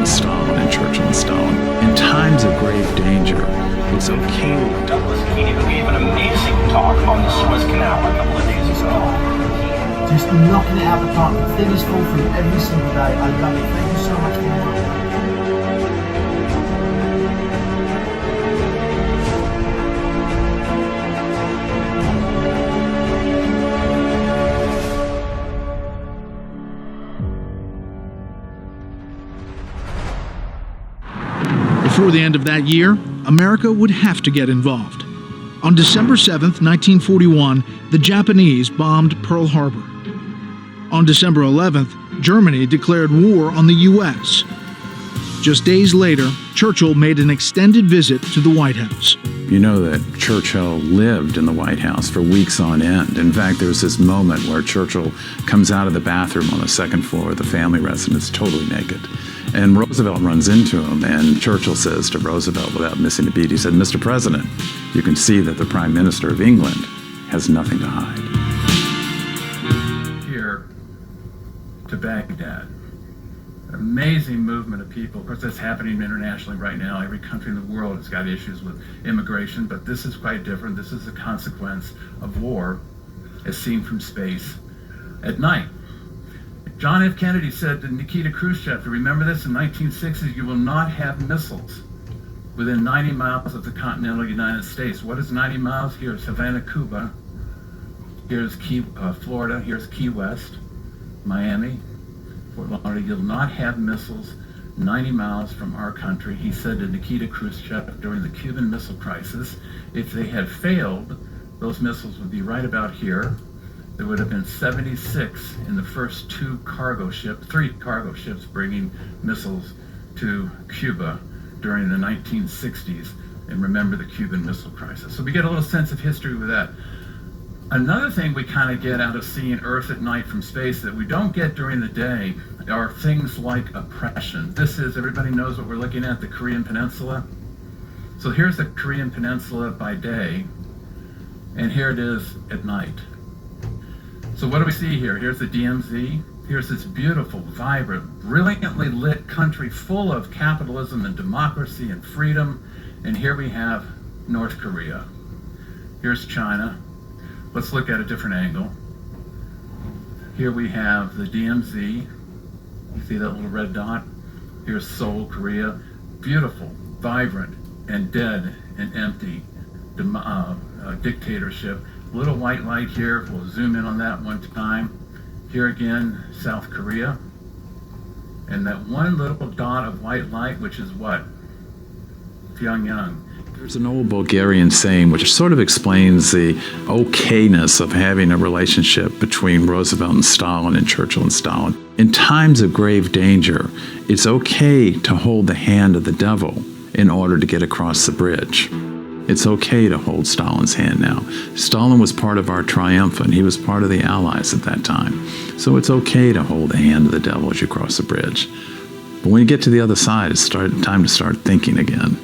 Stalin and Churchill and Stalin. In times of grave danger, it's okay. Douglas Keeney gave an amazing talk on the Suez Canal a couple of days ago. Just knocking it out of the park. The thing is full for you every single day. I love it. Thank you so much for your work. Before the end of that year, America would have to get involved. On December 7th, 1941, the Japanese bombed Pearl Harbor. On December 11th, Germany declared war on the U.S. Just days later, Churchill made an extended visit to the White House. You know that Churchill lived in the White House for weeks on end. In fact, there was this moment where Churchill comes out of the bathroom on the second floor of the family residence totally naked. And Roosevelt runs into him, and Churchill says to Roosevelt, without missing a beat, he said, "Mr. President, you can see that the Prime Minister of England has nothing to hide." Here to Baghdad. An amazing movement of people. Of course, that's happening internationally right now. Every country in the world has got issues with immigration, but this is quite different. This is a consequence of war as seen from space at night. John F. Kennedy said to Nikita Khrushchev, you remember this, in 1960s, you will not have missiles within 90 miles of the continental United States. What is 90 miles? Here's Havana, Cuba. Here's Florida. Here's Key West, Miami, Fort Lauderdale. You'll not have missiles 90 miles from our country. He said to Nikita Khrushchev during the Cuban Missile Crisis, if they had failed, those missiles would be right about here. There would have been 76 in the first three cargo ships bringing missiles to Cuba during the 1960s. And remember the Cuban Missile Crisis. So we get a little sense of history with that. Another thing we kind of get out of seeing Earth at night from space that we don't get during the day are things like oppression. This is, everybody knows what we're looking at, the Korean Peninsula. So here's the Korean Peninsula by day, and here it is at night. So what do we see here? Here's the DMZ. Here's this beautiful, vibrant, brilliantly lit country full of capitalism and democracy and freedom. And here we have North Korea. Here's China. Let's look at a different angle. Here we have the DMZ. You see that little red dot? Here's Seoul, Korea. Beautiful, vibrant, and dead and empty dictatorship. Little white light here, we'll zoom in on that one time. Here again, South Korea. And that one little dot of white light, which is what? Pyongyang. There's an old Bulgarian saying which sort of explains the okayness of having a relationship between Roosevelt and Stalin and Churchill and Stalin. In times of grave danger, it's okay to hold the hand of the devil in order to get across the bridge. It's okay to hold Stalin's hand now. Stalin was part of our triumvirate. He was part of the Allies at that time. So it's okay to hold the hand of the devil as you cross the bridge. But when you get to the other side, it's time to start thinking again.